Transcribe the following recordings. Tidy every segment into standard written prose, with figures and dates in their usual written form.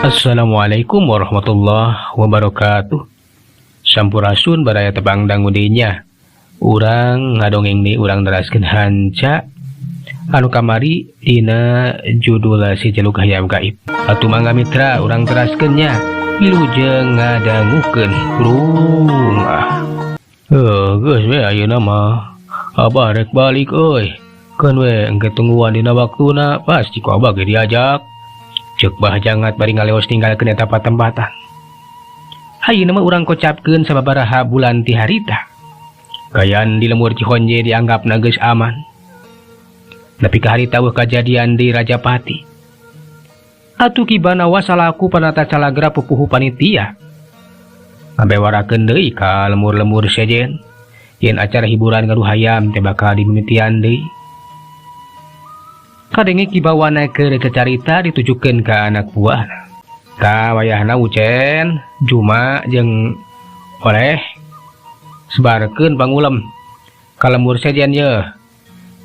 Assalamualaikum warahmatullahi wabarakatuh. Sampurasun baraya tebang dangudinya. Urang ngadongeng ni urang neraskeun hanca anu kamari dina judul si Jaluk Hayam Gaib. Atuh mangga mitra urang teraskeunnya wilujeng ngadangukeun rumah. Geus we ayeuna mah abah rek balik euy. Keun we engke tungguan dina waktuna pasti ku abah ge diajak. Ceuk bah jangat bari ngaleos tinggalkeun eta patempatan. Ayeuna mah urang kocapkeun sababaraha bulan ti harita. Kayan di lemur Cihonje dianggapna geus aman. Nepi ka harita weuh kajadian di Rajapati. Atuh kibanawa salaku panata calagra pupuhu panitia. Ngabewarakeun deui ka lemur-lemur sejen yen acara hiburan gaduh hayam teh bakal dimimitian deui. Kadenge kibawana keur kecarita ditujukeun ka anak buahna. Ka wayahna Ucen, Juma jeung Oleh sebarkeun pangulem ka lemur sejen yeuh.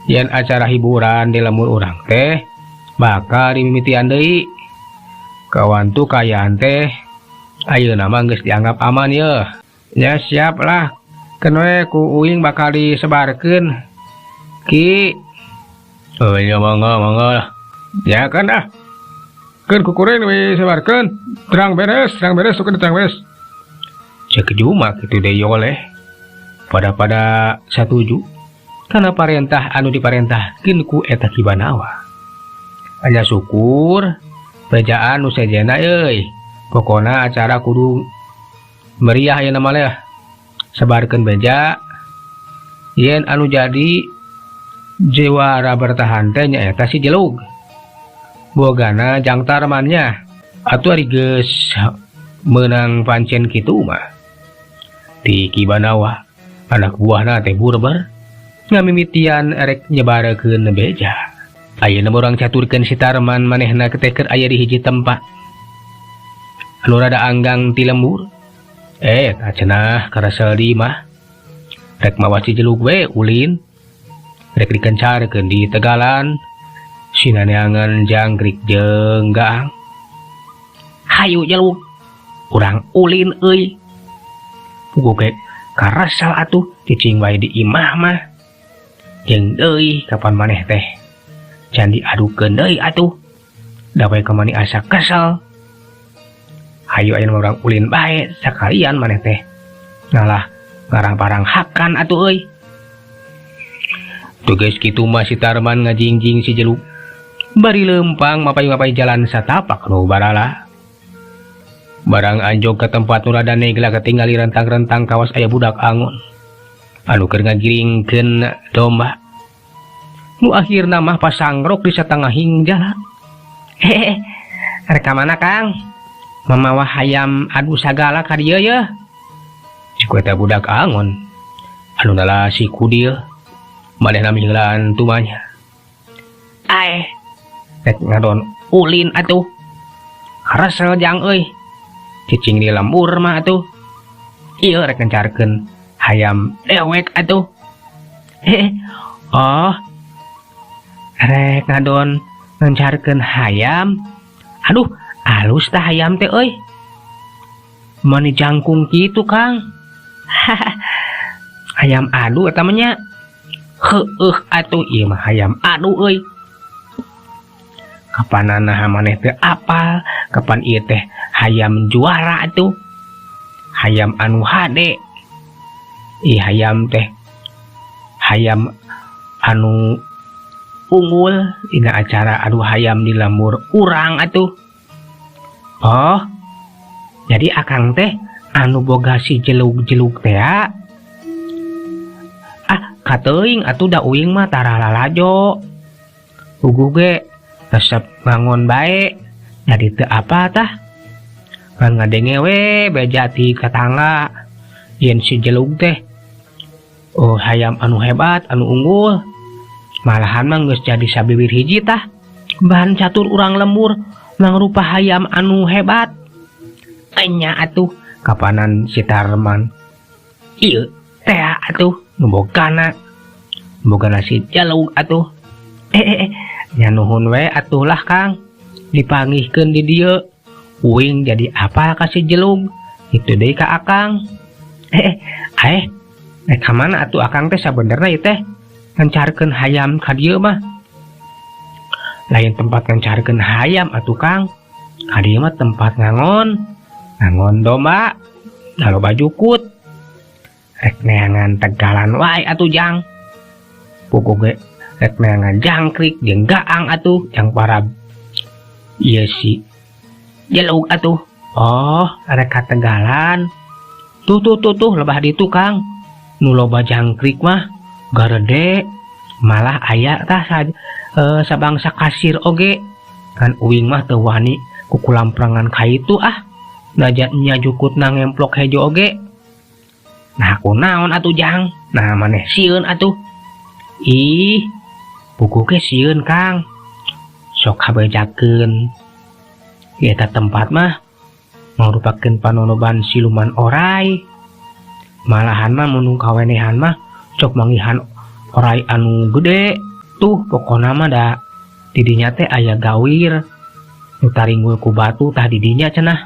Yen acara hiburan di lemur urang teh bakal dimimitian deui. Kawantu kayaan teh ayeuna mah geus dianggap aman yeuh. Ya siap lah. Keun we ku uing bakal disebarkeun. Ki oh ya mangga. Ya kan ah. Keun kukuring we sebarkeun. Terang beres sukeun terang beres. Ceuk Juma kitu deui Oleh. Pada satuju kana parentah anu diparentahkeun ku eta kibanawa. Anya syukur bejaan nu sejena euy. Pokona acara kudu meriah ayeuna mah leh. Sebarkeun beja. Yen anu jadi juara bertahan teh nyaeta si Jelug. Bogana jang tarmannya. Atuh ari geus meunang pancen kitu mah. Ti kibanawa anak buahna teh burber ngamimitian erek nyebarekeun beja. Ayeuna urang caturkeun si Tarman manehna teh keur aya di hiji tempat anu rada anggang ti lembur. Tah cenah karasel di mah rek mawa si Jelug we ulin rek dikencarkeun di tegalan sinaneangan jangkrik jeung gaang. Hayu Jelug urang ulin euy. Puguh ge karasal atuh cicing wae di imah mah. Jeung deui kapan maneh teh can diadukeun deui atuh. Da bae ka mani asa kesel. Hayu ayeuna urang ulin bae sakalian maneh teh ngalah ngarang-parang hakan atuh euy. Tuh geus kitu mah si Tarman ngajingjing si Jelug. Bari leumpang mapai-mapai jalan satapak nu barala. Barang anjog ke tempat nu rada negla ketinggali rentang-rentang kawas aya budak angon anu keur ngagiringkeun domba. Nu akhirna mah pasangrok di satengahing jalan. Rek ka mana Kang? Mamawa hayam adu sagala ka dieu yeuh. Ciku eta budak angon anu nalasi ku dieu manehna miheulaan tumanya. Rek ngadon ulin atuh. Resel jang euy. Cicing di lembur mah atuh. Ieu rek ngencarkeun hayam dewek atuh. Oh. Rek ngadon ngencarkeun hayam. Aduh, alus tah hayam teh euy. Mani jangkung kitu Kang. Hayam adu eta mah nya. Heueuh atuh ieu mah hayam adu euy. Kapanana maneh teh apal kapan ieu teh hayam juara atuh. Hayam anu hade. Hayam teh hayam anu unggul dina acara adu hayam di lemur urang atuh. Oh. Jadi akang teh anu boga si Jelug-jelug teh. Kateuing atuh da uing mah tara lalajo. Puguh ge resep bangun bae. Jadi teu apa tah. Kan ngadenge we beja ti katangga yen si Jelug teh hayam anu hebat anu unggul. Malahan mah geus jadi sabibir hiji tah. Bahan catur urang lembur mangrupa hayam anu hebat. Anya atuh kapanan si Tarman. Ieu teh atuh nu bogana si Jelug atuh. Nya nuhun we atuh lah Kang. Dipanggihkeun di dieu uing jadi apa kasih jelug itu deh ka akang. Kamana atuh akang teh sabenerna ieu teh ngencarkeun hayam ka dieu mah. Lain tempat ngencarkeun hayam atuh Kang. Ka dieu mah tempat ngangon domba, loba jukut. Rek neangan tegalan wae atuh Jang. Puguh ge rek neangan jangkrik jeung gaang atuh jang parab. Ieu si jelug atuh. Oh, rek kategalan. Tuh lebah ditu Kang. Nu loba jangkrik mah garede, malah aya tah sabangsa kasir oge. Kan uing mah teu wani ku kulamperangan ka itu najatnya jukut na ngemplok hejo oge. Nah kunaon atuh Jang? Nah maneh sieun atuh. Ih, buku ge sieun Kang. Sok habejakeun. Eta tempat mah mangrupakeun panonoban siluman oray. Malahan mah mun kawenehan mah cok mangihan oray anu gede. Tuh pokona mah da didinya teh aya gawir nu taringgul ku batu tah didinya cenah.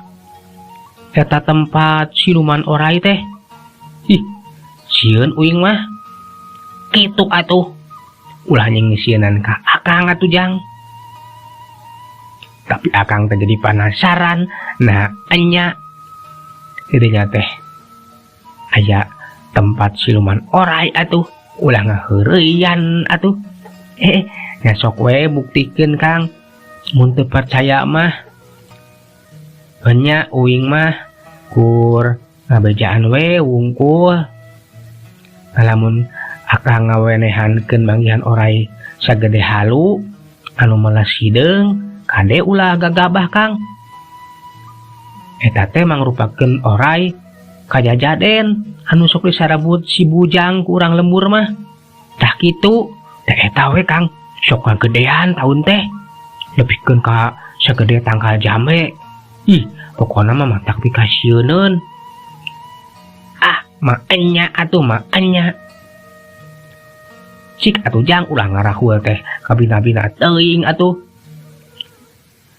Eta tempat siluman oray teh. Ih, sieun uing mah. Kitu atuh. Ulah nyingisieunan ka akang atuh Jang. Tapi akang teh jadi penasaran. Nah, enya didinya teh aya tempat siluman oray atuh. Ulah ngaheureuyan atuh. Nya sok we buktikeun Kang. Mun teu percaya mah enya uing mah kur ngabejaan we wungkul. Lamun akang ngawenehankeun manggihan oray sagede halu anu meles hideung kade ulah gagabah Kang. Eta teh mangrupakeun oray kajajaden anu sok disarabut si bujang ku urang lembur mah. Tah kitu, teh eta we Kang sok ngagedean taun teh. Lebihkeun ka sagede tangkal jame. Ih, pokona mah matak pikasieunun. Makanya atuh makanya. Cik atuh Jang ulah ngarahul teh kabina-bina teuing atuh.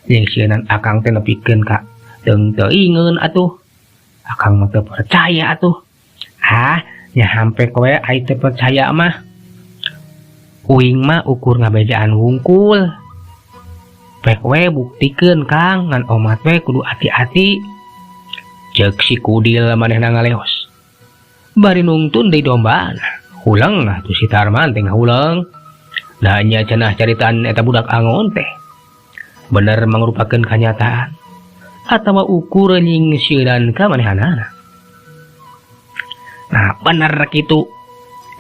Jeung sieunan akang teh nepikeun ka teung teuingeun atuh. Akang mah teu percaya atuh. Nya hampe kowe ai teu percaya mah. Uing mah ukur ngabejaan wungkul. Pek we buktikeun Kang ngan omat we kudu hati-hati. Ceuk si kudil manehna ngaleos. Bari nungtun deui domba. Hulang tuh si Tarman teh ngahulang. Da nya cenah caritaan eta budak angon teh bener mangrupakeun kanyataan atawa ukur nyingsieunan ka manehanana. Nah bener kitu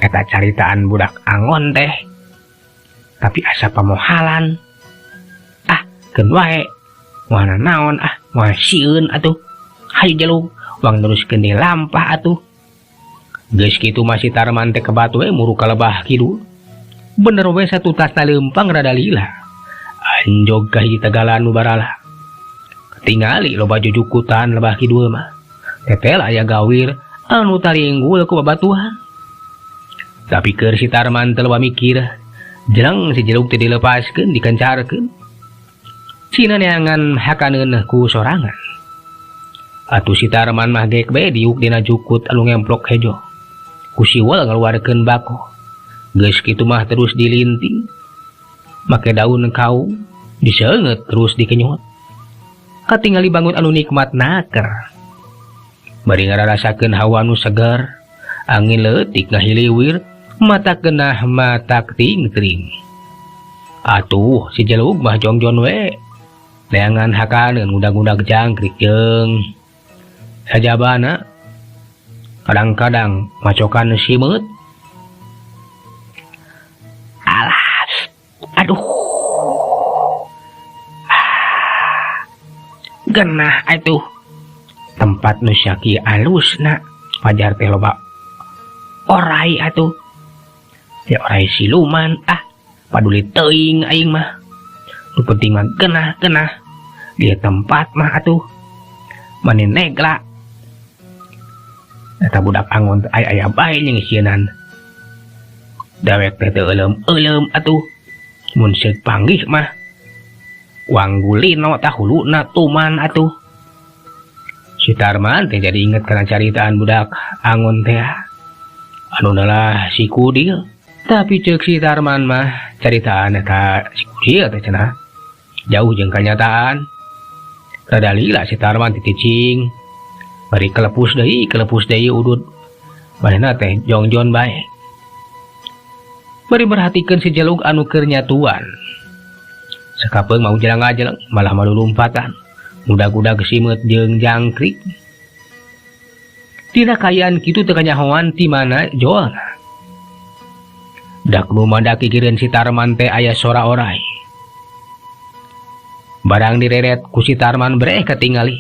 eta caritaan budak angon teh. Tapi asa pamohalan. Keun wae moal naon moal sieun atuh. Hayu jelug wang teruskeun di lampah atuh. Geus kitu masih Tarman teh kebatu we muru ka lebah kidul. Bener we satu tasna leumpang rada lila. Anjog ka hiji tegalan nu barala. Ketingali loba jujukutan lebah kidul mah. Tetel aya gawir anu taringgul ku babatuhan. Tapi keur si Tarman teh loba mikir, jeung si jelug teh dilepaskeun dikencarkeun. Cina neangan hakaneun ku sorangan. Atuh si Tarman mah geek bae diuk dina jukut anu ngemplok hejo. Ku siwel ngaluarkeun bako. Geus kitu mah terus dilinting. Make daun kau diseungeut terus dikenyot. Katingali bangun anu nikmat naker. Bari ngararasakeun hawa nu segar, angin leutik ngahiliwir, mata keunah matak ting-ting. Atuh si jelug mah jongjon we. Neangan hakaneun udag-udag jangkrik jeung sajabana kadang-kadang macokan simeut. Alah, aduh. Genah atuh. Tempat nu syaki alusna pajar teh loba oray atuh. Ya oray siluman paduli teuing aing mah. Nu penting mah genah-genah. Dia tempat mah atuh. Mani negla. Eta budak angon teh aya bae nyingisieunan. Dawek teh teu euleum atuh. Mun seuk panggih mah Wanggulino tah huluna tuman atuh. Si Tarman teh jadi inget karena caritaan budak angon teh anu nalah si Kudil. Tapi cek si Tarman mah caritaan eta si Kudil teh cenah jauh jeung kenyataan. Rada lila si Tarman titicing bari kelepus deui udud manehna teh jongjon bae. Bari merhatikeun si Jelug anu keur nyatuan. Sakapeung mau jelang-jelang malah malulumpatan. Mudah-mudah kesimet jeung jangkrik. Tina kayaan kitu teu kanyahoan ti mana Joal. Dak nu mandaki gireun si Tarman teh aya sora orai. Barang direret ku si Tarman breh katingali.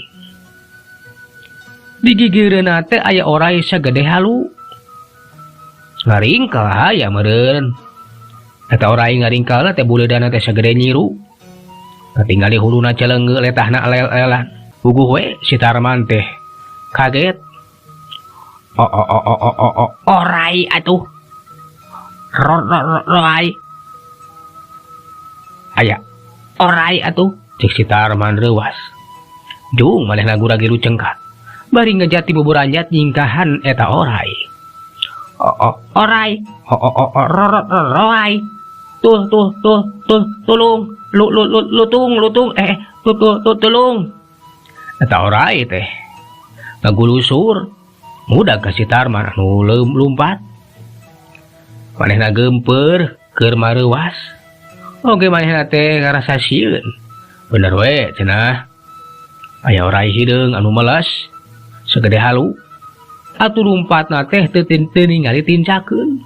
Di gigireunna teh aya orai sagede halu. Ngaringkal aya meureun. Eta orai ngaringkal teh buleudana teh sagede nyiru. Katingali huluna celengge letahna elel-elelan. Puguh we si Tarman teh kaget. Orai atuh. Roai. Aya orai atuh cek si Tarman reuwas. Jung manehna gura-giru cengkat. Bari ngejati buburanjat nyingkahan eta orai. Orai. Roai. Tuh tulung. Lutung tulung. Eta orai teh ngagulusur mudah ka si Tarman anu lumpat. Manehna gempeur keur mareuwas. Oge manehna teh ngarasa sieun. Bener we cenah. Aya orai hideung anu meles sagede halu. Atuh lumpatna teh teu ningali tincakeun.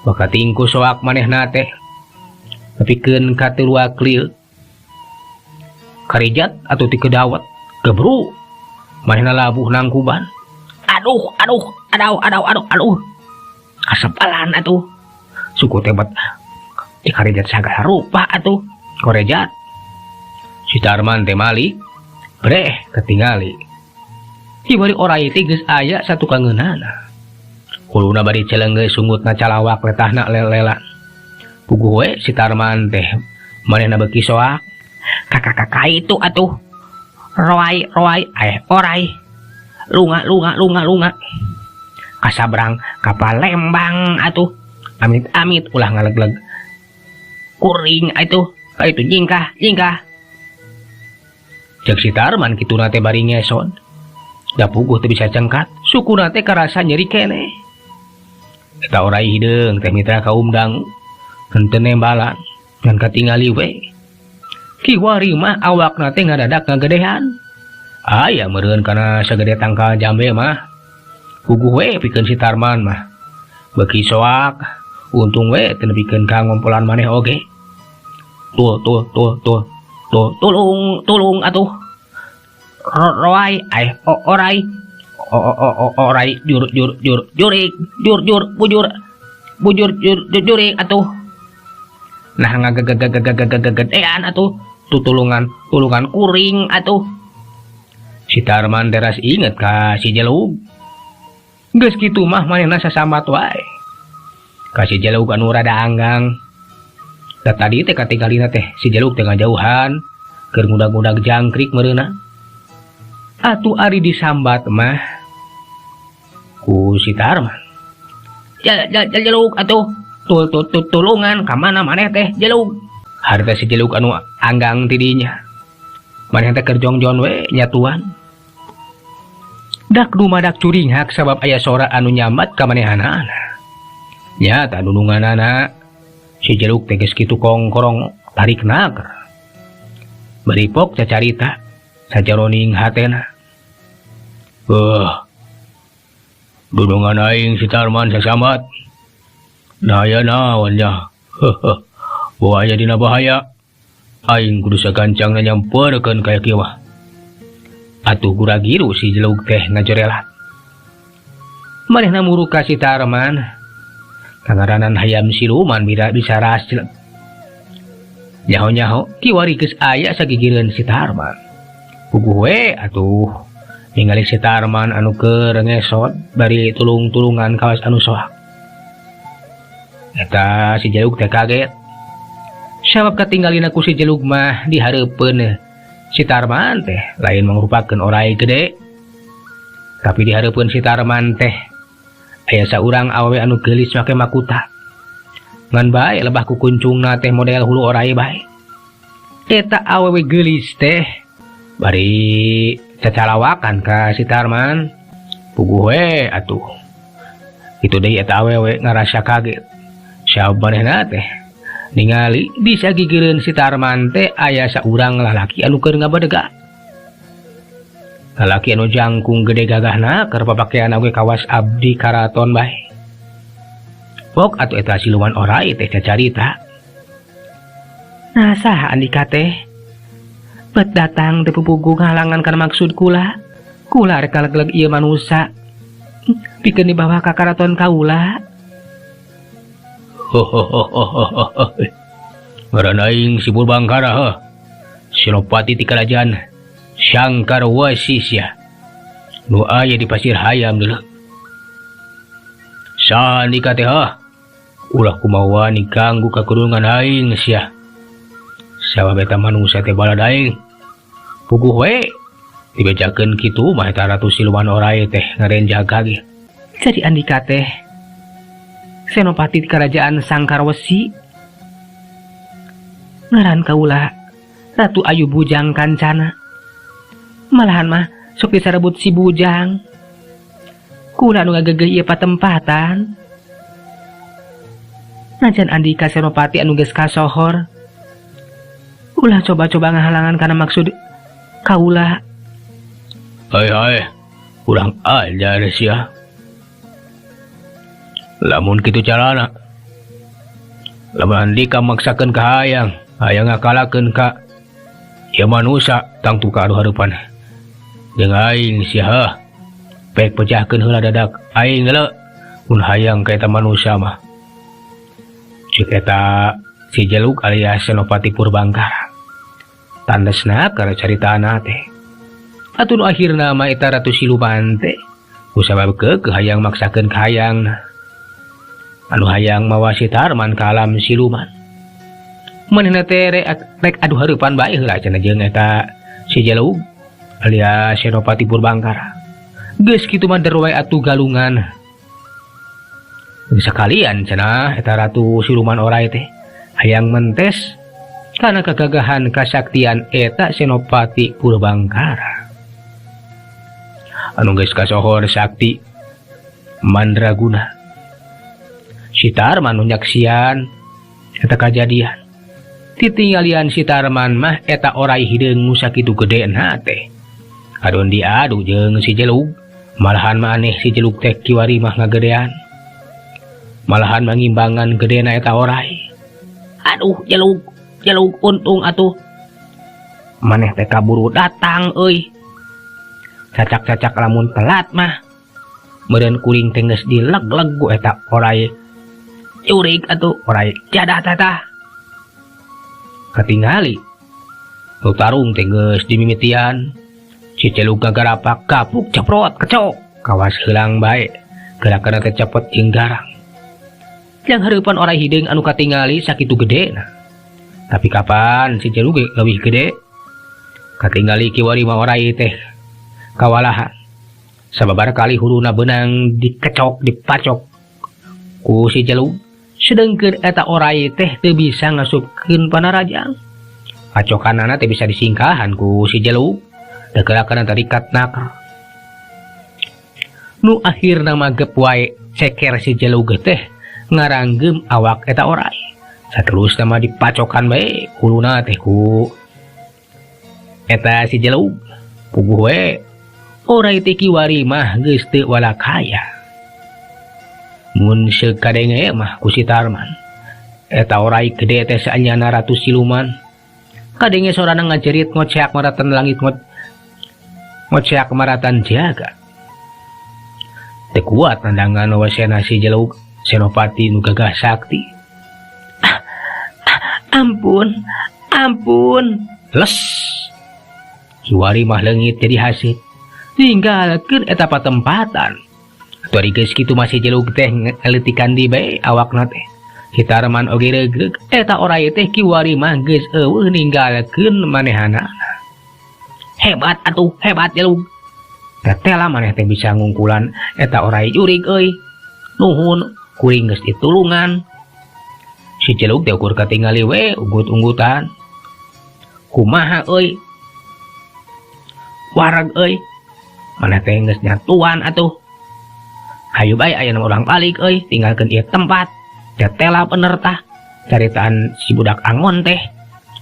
Baka tingku soak manehna teh nepikeun ka tiluak lieu. Karijat atuh ti kedawat gebru manehna labuh nangkuban. Aduh. Kasepalan atuh. Suku teh bet ti karijat sagala rupa atuh. Korejat. Si Tarman teh malik breh ketingali. Tibari orai teh geus aya satu kangeunana. Kuluna bari celengge sungutna calawak letahna lelelan. Puguh we si Tarman teh manehna beuki soak. Kakak itu atuh. Roai orai. Lunga. Kasabrang kapal Lembang atuh. Amit ulah ngalegleg. Kuring atuh. Itu jingkah. Cek si Tarman kituna teh bari ngeson. Da puguh teh bisa cengkat. Sukuna teh karasa nyeri keneh. Eta orai hideung teh mitra kaum dangu. Henteu nembalan ngan katingali we. Kiwari mah awakna teh ngadadak ngagedehan. Aya meureun kana sagede tangkal jambe mah. Puguh we pikeun si Tarman mah. Beuki soak, untung we teu nepikeun ka ngompolan maneh oge. Tuh. Tulung atuh. Roai orai. Orai jurik atuh. Nah ngagagagedean atuh. Tulungan kuring atuh. Si Tarman teras inget ka si Jelug. Geus kitu mah manehna sasambat wae. Ka si Jelug anu rada anggang. Da tadi teh katingalina teh si Jelug teh ngajauhan keur ngudag-ngudag jangkrik meureunna. Atuh ari disambat mah ku si Tarman. Jelug atuh. Tulungan ka mana maneh teh Jelug. Harta si Jelug anu anggang tidinya. Maneh teh keur jongjon we nyatuan. Dak dumadak curing hak sabab aya sora anu nyambat ka manehanana. Nyata dudunganana si Jelug teh geus kitu kongkorong tarik naker. Beripok cacarita sajaroning hatena. Dudungan aing si Tarman sasambat. Daya naon nya. Bahaya dina bahaya. Aing kudu sagancang nyamperkeun ka kieu mah. Atuh gura-giru si Jelug teh ngajorelat. Manehna muru ka si Tarman. Kangaranan hayam siluman bisa rasil. Nyaho-nyaho kiwari geus aya sagigireun si Tarman. Puguh we atuh ningali si Tarman anu keur ngesot bari tulung-tulungan kawas anu soak. Eta si Jelug teh kaget. Sabab katinggalina ku si Jelug mah dihareupeun si Tarman teh lain mangrupakeun orai gede Tapi dihareupeun si Tarman teh aya saurang awewe anu geulis make makuta. Ngan bae lebah ku kuncungna teh model hulu orai bae. Eta awewe geulis teh bari cacalawakan ka si Tarman. Puguh we atuh. Itu deui eta awewe ngarasa kaget. Sabanehna teh ningali di sagigireun si Tarman teh aya saurang lalaki anu keur ngabadega. Lalaki anu jangkung gede gagahna keur papakean we kawas abdi karaton bae. Pok atuh eta siluman orai teh cacarita. Nah saha Andika teh? Bet datang teh pupugu ngalangan kana maksud kula. Kula rek kaleg-leg ieu manusa. Pikeun dibawa ka karaton kaula. Ngaran aing si Purbangkara heuh. Senopati ti Kerajaan Sangkar Wasisya. Nu aya di Pasir Hayam deuleu. Saha Andika teh heuh? Ulah kumaha diganggu ka kurungan aing sia. Sabab eta manusia teh balad aing. Puguh we dibejakeun kitu mah eta ratu siluman orai teh ngarenjaga ge. Jadi Andika teh senopati di Kerajaan Sangkar Wesi. Ngaran kaula Ratu Ayu Bujang Kancana. Malahan mah sok disarebut si Bujang. Kula nu ngagegeh ieu patempatan. Najan Andika senopati anu geus kasohor. Ulah coba-coba ngahalangan kana maksud kaula. Hai, urang ajar sia. Lamun kitu carana. Lamun Andika maksakeun ka hayang ngakalakeun ka ieu manusia tangtu ka anu hareupan. Jeung aing sia heuh. Pek pecahkeun heula dadak aing heula mun hayang ka eta manusia mah. Ceuk eta si Jelug alias Senopati Purbangkara. Tandasna kana caritana teh. Atuh nu akhirna mah eta ratu siluman teh kusabab hayang maksakeun ka hayangna. Anu hayang mawa si Tarman ka alam siluman. Manehna teh rek adu hareupan bae heula cenah jeung eta si Jelug alias Senopati Purbangkara. Geus kitu mah der wae atuh galungan. Sakalian cenah eta ratu siluman orai teh hayang mentes kana kegagahan kasaktian eta Senopati Purbangkara. Anu geus kasohor sakti mandraguna. Si Tarman nu nyaksian eta kajadian. Titinggalian si Tarman mah eta orai hideung nu sakitu gedena teh. Adon diadu jeung si Jelug, malahan maneh si Jelug teh kiwari mah ngagedean. Malahan mangimbangan gedena eta orai. Aduh Jelug untung atuh. Maneh teh kaburu datang euy. Cacak-cacak lamun telat mah meureun kuring teh geus dileg-leg ku eta orai. Curig atuh orai jadah tah. Katingali nu tarung teh geus dimimitian. Si Jelug gagarapak kapuk ceprot kecok kawas heulang bae. Gerakana teh cepet jeung garang. Yang hareupan orai hideung anu katingali sakitu gedena. Tapi kapan si Jelug leuwih gede? Katingali kiwari mah orai teh kawalahan. Sababar kali huruna beunang dikecok dipacok ku si Jelug. Sedengkeun eta orai teh teu bisa ngasupkeun panarajang. Pacokanana teh bisa disingkahan ku si Jelug. Dagelakeun tadi katnak. Nu akhirna magep wae ceker si Jelug teh ngaranggem awak eta orai. Saterusna mah dipacokan bae huluna teh ku eta si Jelug. Puguh we orai teh kiwari mah geus teu walakaya. Mun sekadenge mah ku si Tarman. Eta orai gede teh saanyana ratu siluman. Kadenge sorana ngajerit ngoceak maratan langit ngoceak maratan jaga. Teu kuat nandangan wasena si Jelug Senopati nu gagah sakti. Ampun. Les. Kiwari mah leungit jadi hasil. Ninggalkeun eta patempatan. Atuh geus kitu masih Jelug teh ngeletikan di bae awakna teh. Si Tarman oge regreg eta orai teh kiwari mah geus eueuh ninggalkeun manehana. Hebat Jelug. tetela maneh teh bisa ngungkulan eta orai jurig euy. Nuhun kuring geus ditulungan. Si Celuk teh ukur katingali we unggut-unggutan. Kumaha euy? Warag euy. Maneh teh geus nyatuan atuh. Hayu bae aya urang balik euy, tinggalkeun ieu tempat. Tetela bener tah. Caritaan si budak Angon teh.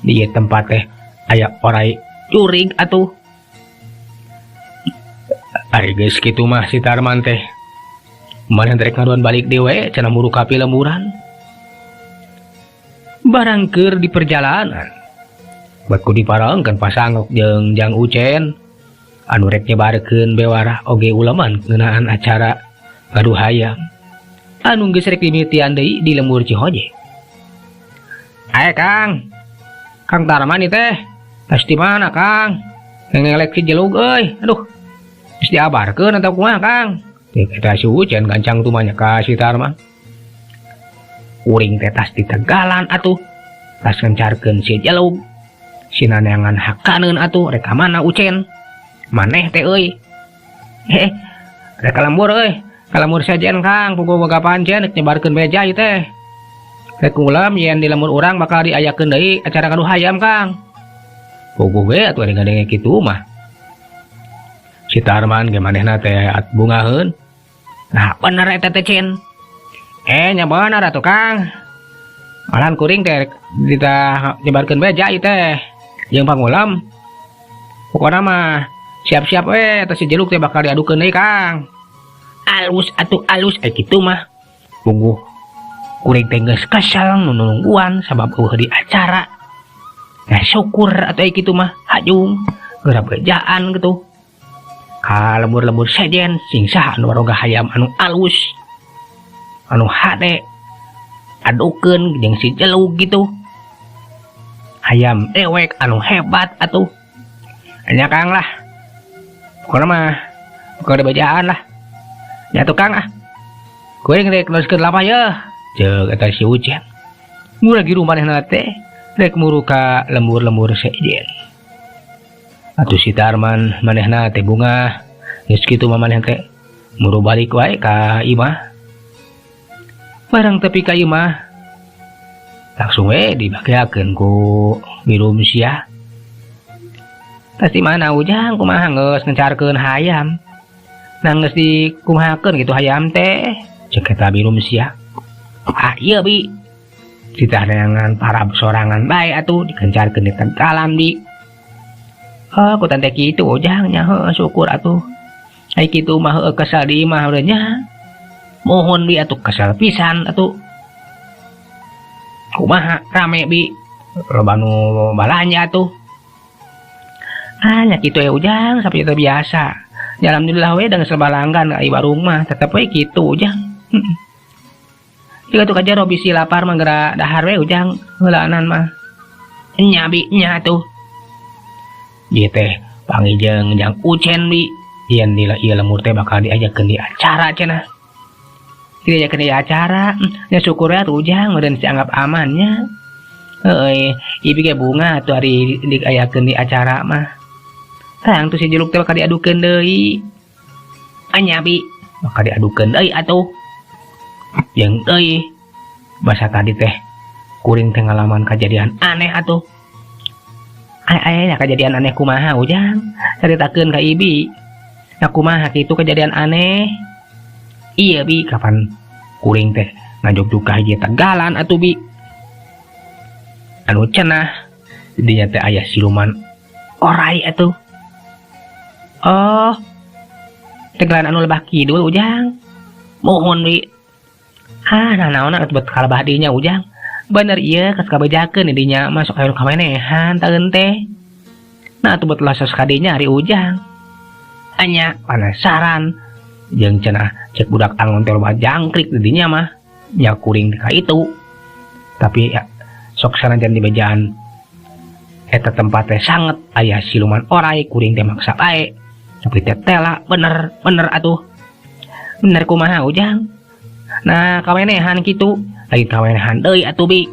Di ieu tempat teh aya orai jurig atuh. Ari geus kitu mah si Tarman teh maneh rek ngaduan balik dewe cenah muru ka lemburan. Barang keur di perjalanan baku diparengkeun pasangok jeung Jang Ucen anu rek nyebarkeun bewarah oge uleman ngeunaan acara ngadu hayam anu geus rek dimimitian deui di lembur Cihoje. Kang Tarman ieu teh tos di mana Kang? Ngelek si Jelug euy. Aduh. Geus diabarkeun atawa kumaha Kang? Eta si Ucen gancang tu manya ka si Tarman. Uring teh tas di Tegalan atuh. Tas ngencarkeun si Jelug. Sinaneangan hakaneun atuh rek ka mana Ucen? Maneh teh euy. Rek ka lembur euy. Ka lembur sajen Kang, puguh boga pancen rek nyebarkeun beja ieu teh. Rek ulam yen di lembur urang bakal diayakeun deui acara ngadu hayam Kang. Puguh we atuh denga-denga kitu mah. Si Tarman ge manehna teh at bungaheun. Nah, bener eta teh Cen. Nya bener atuh Kang. Malahan kuring teh ditah nyebarkeun beja ieu teh. Jeung pangulam. Pokona mah siap-siap we eta si Jeluk teh bakal diadukeun deui Kang. Alus atuh alus kitu mah. Puguh kuring teh geus kesel nu nungguan sabab eueuh di acara. Nah, syukur atuh kitu mah hajung geura bejaan gitu. Ka lembur-lembur sejen sing saha anu waroga hayam anu alus. Anu hade adukeun jeung si Jelug gitu. Hayam dewek anu hebat atuh. Nya Kang lah. Pokona mah pokona bejaan lah. Nya tuh Kang ah. Kuring rek neruskeun lapah yeuh. Ceuk eta si Ucen. Muragi rumanehna teh rek muru ka lembur-lembur sejen. Atuh si Tarman manehna teh bunga. Geus kitu mah maneh teh muru balik wae ka imah. Barang tepi ka imah langsung we dibagiakeun ku Birum sia. Tas di mana Ujang kumaha geus ngencarkeun hayam. Nang geus dikumahakeun gitu hayam teh. Ceuk eta Birum sia. Ah ieu Bi. Cita neangan para sorangan bae atuh dikencarkeun di Tegalan Bi. Ku tante kitu Ujang nya heuh syukur atuh. Ai kitu mah heuh kesal di imah urang nya. Mohon Bi atuh kesal pisan atuh. Kumaha rame Bi. Loba nu balanja atuh. Nya kitu ya Ujang sapi teh biasa. Ya alhamdulillah we dengan serbalanggan ka warung mah tetep we kitu Ujang. Jika tuh kajero bisi lapar mah geura dahar we Ujang heulaanan mah. Nya Bi nya atuh. Ieu teh pangijeung Jang Ucen Bi. Yen di ieu lemur teh bakal diajakeun di acara cenah. Diajakeun di acara, nya syukur ya tuh Ujang meureun dianggap aman nya. Heueuy, ieu ge bunga atuh ari diayakeun di acara mah. Tang tuh si Jeluk teh bakal diadukeun deui. Anya Bi, bakal diadukeun deui atuh. Jeung deui basa tadi teh kuring teh ngalaman kejadian aneh atuh. Aya kejadian aneh kumaha Ujang? Caritakeun ka Ibi. Nah kumaha kitu kejadian aneh? Iya Bi, kapan kuring teh ngajog ka hiji Tegalan atuh Bi. Anu cenah dinya teh aya siluman orai atuh. Oh. Tegalan anu lebah kidul Ujang. Mohon Bi. Naon atuh bet kalebah dinya Ujang. Bener ieu kas kabejakeun dinya masuk hayun kamenehan taeun teh. Nah atuh bet lasos ka dinya ari Ujang. Anya penasaran jeung cenah cek budak Angon teh loba jangkrik di dinya mah. Nya kuring ka itu. Tapi ya, sok sanajan di bejaan eta tempat teh sanget aya siluman orai kuring teh maksa bae. Tapi teh tela bener atuh. Bener kumaha Ujang? Nah kawenehan kitu lagi kawenehan deui atuh Bi.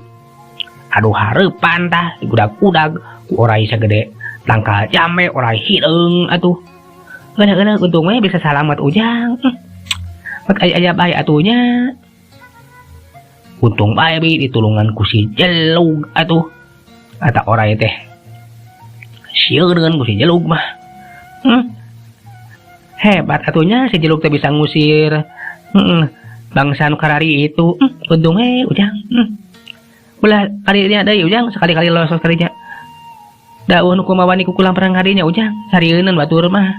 Aduh hareupan tah budak-budak ku orai sagede tangkal jame orai hideung atuh. Euneuh untung we bisa salamet ujang. Mak aya bae atunya. Untung bae bi ditulungan ku si jelug atuh. Eta oray teh. Sieun ku si jelug mah. Hebat atunya si jelug teh bisa ngusir bangsa nu karari itu. Untung we ujang. Ulah kadinya deui ujang sekali-kali lolos kadinya. Daun kumaha wani kukulang perang harinya ujang sarieun batur mah.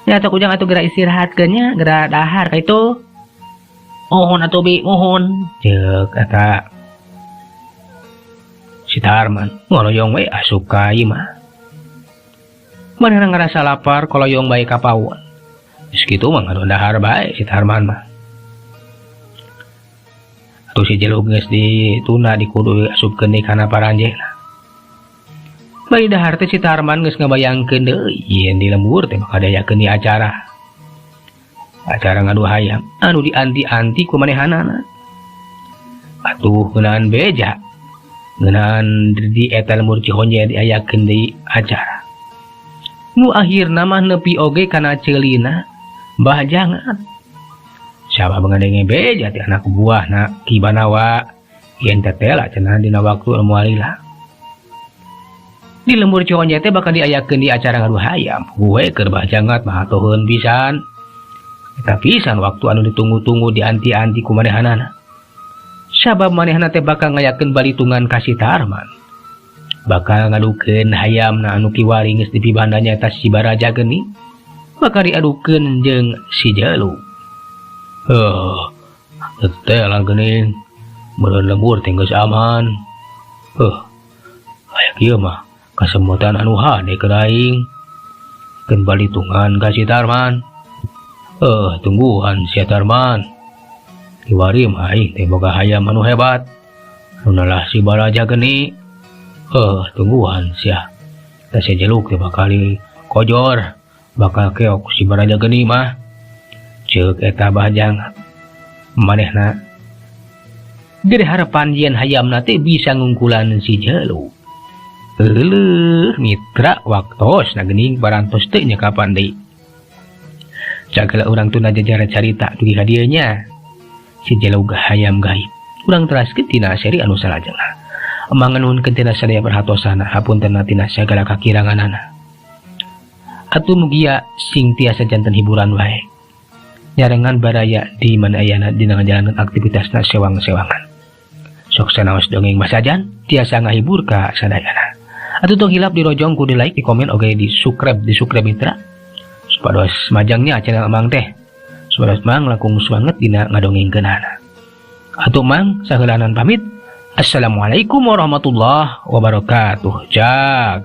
Ya atuh ujang atuh geura istirahatkeun nya, geura dahar ka itu. Mohon atuh bi, mohon. Ceuk eta si Tarman ngoloyong we asup ka ieu mah. Manehna ngarasa lapar koloyong bae ka pawon. Geus kitu mah ngadu dahar bae si Tarman mah. Atuh si jelug geus dituna dikudu asupkeun deui kana paranjehna. Bayi dahar teh si Tarman geus ngabayangkeun deui yen di lembur teh bakal dayakeun di acara ngadu hayam anu dianti-anti ku manehanana. Atuh ngeunaan beja ngeunaan di eta lembur Cihonje diayakeun di acara. Nu akhirna mah nepi oge kana ceulina Mbah Jangat. Sabab ngandenge beja teh anak buahna Ki Banawa yen tetela cenah dina waktu moal lila. Di lembur Cihonje teh bakal diayakeun di acara ngadu hayam. Gue keur Mbah Jangat mah atuheun pisan. Eta pisan waktu anu ditunggu-tunggu dianti-anti ku manehanana. Sabab manehna teh bakal ngayakeun balitungan ka si Tarman. Bakal ngadukeun hayamna anu kiwari geus dipibanda nyaeta si Baraja Geni. Bakal diadukeun jeung si Jelug. Tetela geuning. Meureun lembur teh geus aman. Aya kieu mah kasemutan anu hade keur aing. Keun balitungan ka si Tarman. Tungguhan si Tarman. Kiwari mah aing teh boga hayam anu hebat. Anu nalah si Baraja Geni. Tungguhan sia. Da si Jelug teh bakal kojor. Bakal keok si Baraja Geni mah. Ceuk eta Mbah Jangat. Manehna gede harapan yen hayamna teh bisa ngungkulan si Jelug. Mitra waktos na geuning barantos teu nya kapan deui. Jagala urang tuna jajara carita dugi ka dieu nya. Si Jelug hayam gaib. Urang teraskeun tina seri anu salajengna. Emang nuhunkeun tina sadaya perhatosana hapunten tina sagala kakiranganana. Atuh mugia sing tiasa janten hiburan wae. Nyarengan baraya di mana ayana dina ngajalanan aktivitasna sewang-sewangan. Sok sanaos dongeng masajan tiasa ngahibur ka sadayana. Atuh tong hilap di rojong ku di like, di komen, oke di subscribe mitra. Supados majangnya channel Mang teh. Supados Mang langkung suanget dina ngadongengkeunana. Atuh Mang saheulanan pamit. Assalamualaikum warahmatullahi wabarakatuh. Jag.